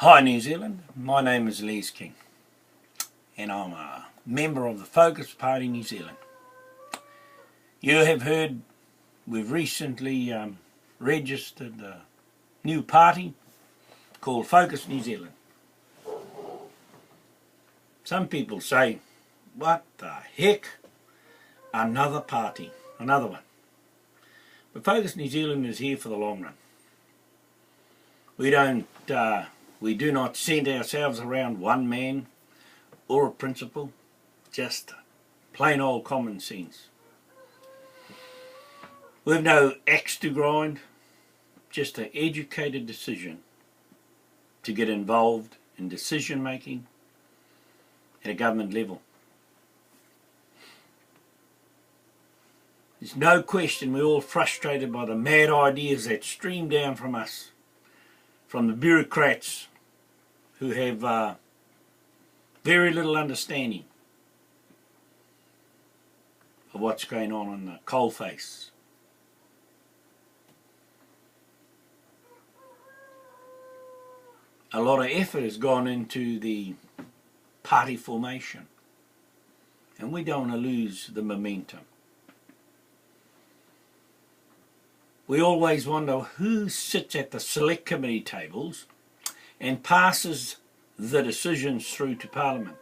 Hi New Zealand, my name is Les King and I'm a member of the Focus Party New Zealand. You have heard we've recently registered a new party called Focus New Zealand. Some people say, what the heck, another party, another one. But Focus New Zealand is here for the long run. We do not centre ourselves around one man or a principle, just plain old common sense. We've no axe to grind, just an educated decision to get involved in decision making at a government level. There's no question we're all frustrated by the mad ideas that stream down from us, from the bureaucrats who have very little understanding of what's going on in the coalface. A lot of effort has gone into the party formation, and we don't want to lose the momentum. We always wonder who sits at the select committee tables and passes the decisions through to Parliament.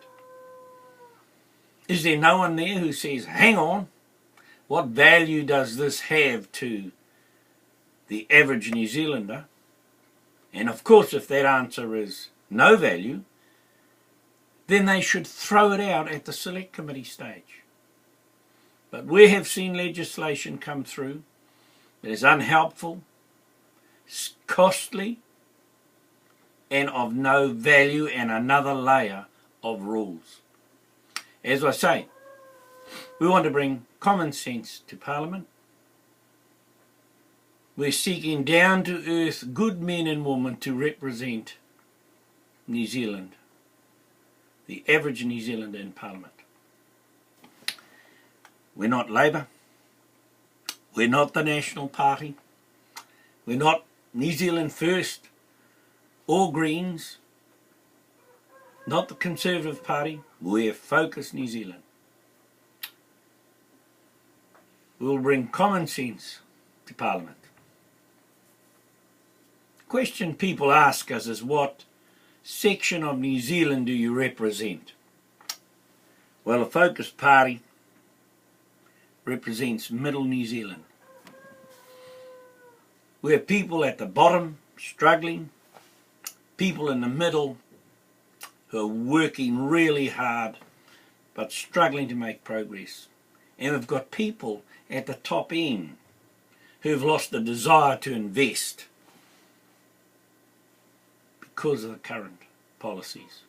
Is there no one there who says, hang on, what value does this have to the average New Zealander? And of course, if that answer is no value, then they should throw it out at the select committee stage. But we have seen legislation come through that is unhelpful, costly, and of no value, and another layer of rules. As I say, we want to bring common sense to Parliament. We're seeking down-to-earth good men and women to represent New Zealand, the average New Zealander in Parliament. We're not Labour. We're not the National Party. We're not New Zealand First or Greens. Not the Conservative Party. We're Focus New Zealand. We'll bring common sense to Parliament. The question people ask us is, what section of New Zealand do you represent? Well, the Focus Party represents Middle New Zealand. We're people at the bottom struggling, people in the middle who are working really hard but struggling to make progress. And we've got people at the top end who've lost the desire to invest because of the current policies.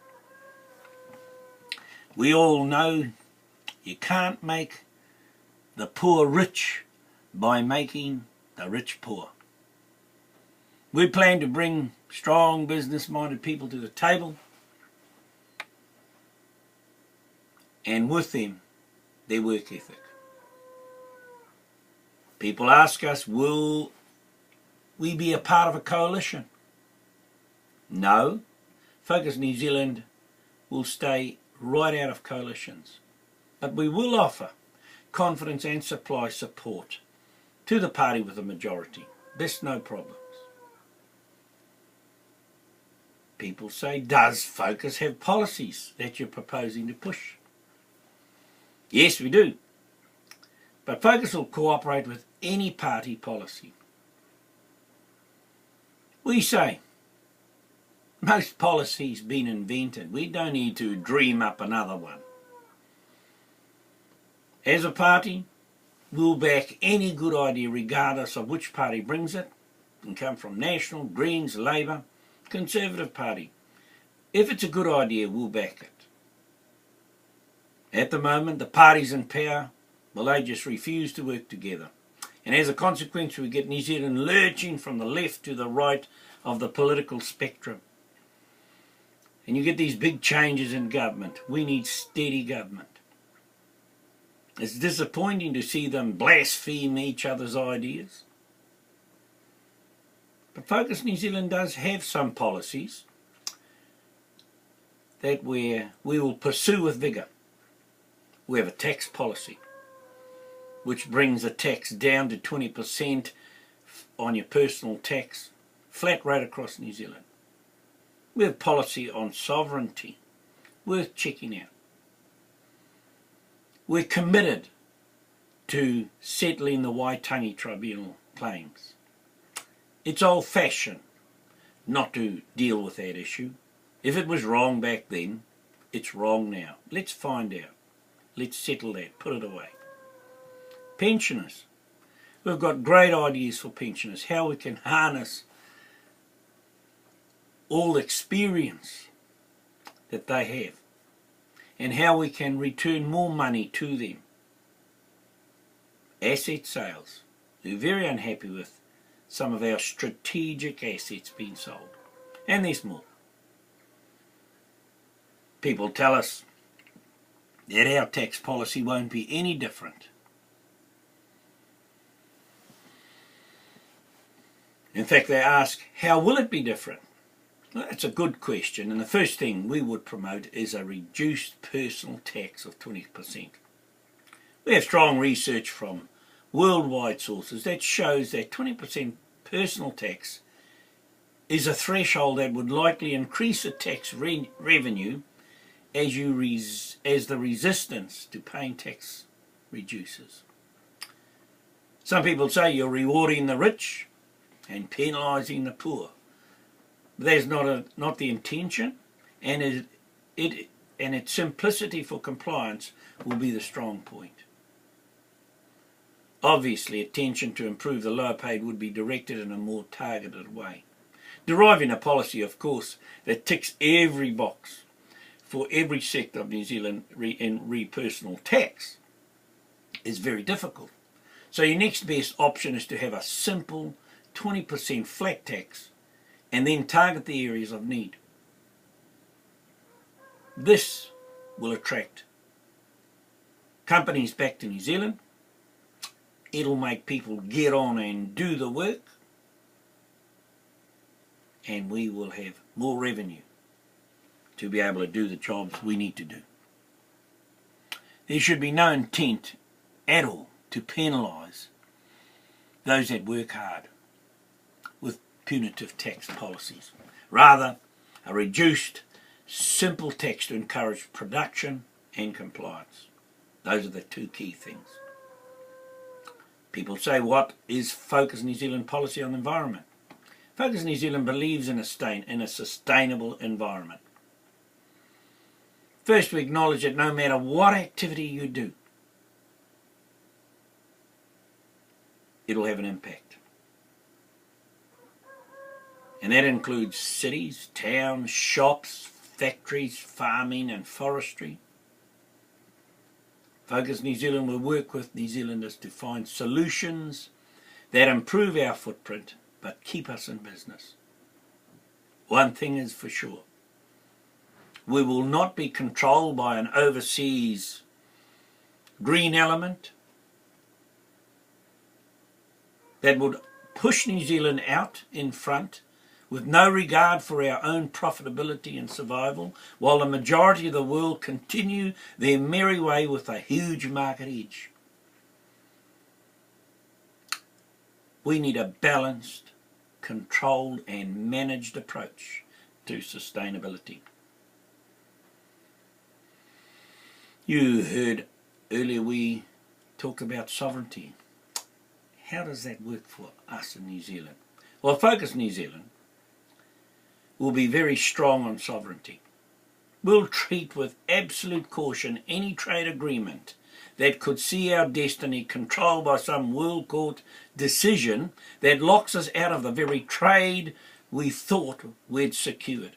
We all know you can't make the poor rich by making the rich poor. We plan to bring strong business-minded people to the table, and with them, their work ethic. People ask us, will we be a part of a coalition? No. Focus New Zealand will stay right out of coalitions. But we will offer confidence and supply support to the party with a majority. There's no problems. People say, does Focus have policies that you're proposing to push? Yes, we do. But Focus will cooperate with any party policy. We say, most policies been invented. We don't need to dream up another one. As a party, we'll back any good idea regardless of which party brings it. It can come from National, Greens, Labour, Conservative Party. If it's a good idea, we'll back it. At the moment, the parties in power, well, they just refuse to work together. And as a consequence, we get New Zealand lurching from the left to the right of the political spectrum. And you get these big changes in government. We need steady government. It's disappointing to see them blaspheme each other's ideas. But Focus New Zealand does have some policies that we will pursue with vigour. We have a tax policy which brings the tax down to 20% on your personal tax, flat rate across New Zealand. We have policy on sovereignty, worth checking out. We're committed to settling the Waitangi Tribunal claims. It's old-fashioned not to deal with that issue. If it was wrong back then, it's wrong now. Let's find out. Let's settle that, put it away. Pensioners. We've got great ideas for pensioners, how we can harness all the experience that they have and how we can return more money to them. Asset sales. We're very unhappy with some of our strategic assets being sold. And there's more. People tell us that our tax policy won't be any different. In fact, they ask, how will it be different? Well, that's a good question, and the first thing we would promote is a reduced personal tax of 20%. We have strong research from worldwide sources that shows that 20% personal tax is a threshold that would likely increase the tax revenue as the resistance to paying tax reduces. Some people say you're rewarding the rich and penalising the poor. That's not the intention, and its simplicity for compliance will be the strong point. Obviously, attention to improve the lower paid would be directed in a more targeted way. Deriving a policy, of course, that ticks every box for every sector of New Zealand in personal tax is very difficult. So your next best option is to have a simple 20% flat tax and then target the areas of need. This will attract companies back to New Zealand. It'll make people get on and do the work, and we will have more revenue to be able to do the jobs we need to do. There should be no intent at all to penalise those that work hard with punitive tax policies. Rather, a reduced, simple tax to encourage production and compliance. Those are the two key things. People say, what is Focus New Zealand policy on the environment? Focus New Zealand believes in a sustainable environment. First, we acknowledge that no matter what activity you do, it'll have an impact. And that includes cities, towns, shops, factories, farming and forestry. Focus New Zealand will work with New Zealanders to find solutions that improve our footprint but keep us in business. One thing is for sure. We will not be controlled by an overseas green element that would push New Zealand out in front with no regard for our own profitability and survival, while the majority of the world continue their merry way with a huge market edge. We need a balanced, controlled and managed approach to sustainability. You heard earlier we talked about sovereignty. How does that work for us in New Zealand? Well, Focus New Zealand will be very strong on sovereignty. We'll treat with absolute caution any trade agreement that could see our destiny controlled by some world court decision that locks us out of the very trade we thought we'd secured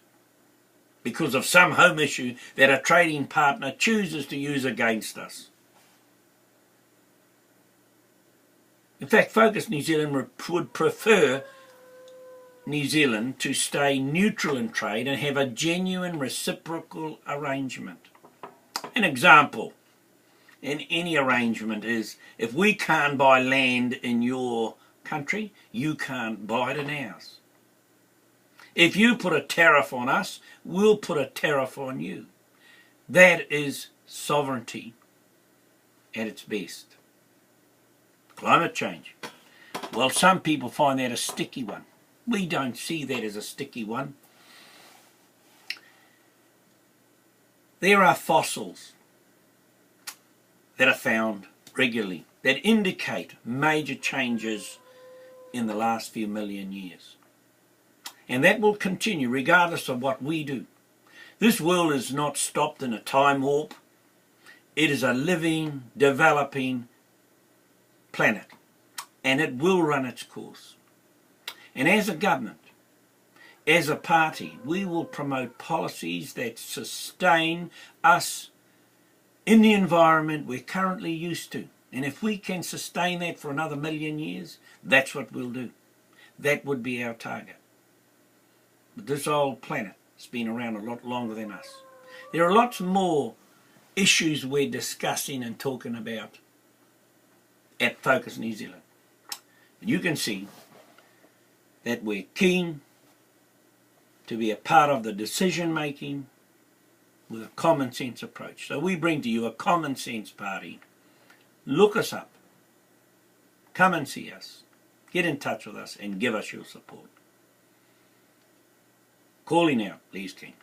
because of some home issue that a trading partner chooses to use against us. In fact, Focus New Zealand would prefer New Zealand to stay neutral in trade and have a genuine reciprocal arrangement. An example in any arrangement is, if we can't buy land in your country, you can't buy it in ours. If you put a tariff on us, we'll put a tariff on you. That is sovereignty at its best. Climate change. Well, some people find that a sticky one. We don't see that as a sticky one. There are fossils that are found regularly that indicate major changes in the last few million years. And that will continue regardless of what we do. This world is not stopped in a time warp. It is a living, developing planet. And it will run its course. And as a government, as a party, we will promote policies that sustain us in the environment we're currently used to. And if we can sustain that for another million years, that's what we'll do. That would be our target. But this old planet has been around a lot longer than us. There are lots more issues we're discussing and talking about at Focus New Zealand. You can see that we're keen to be a part of the decision making with a common sense approach. So we bring to you a common sense party. Look us up. Come and see us. Get in touch with us and give us your support. Calling out, Lees King.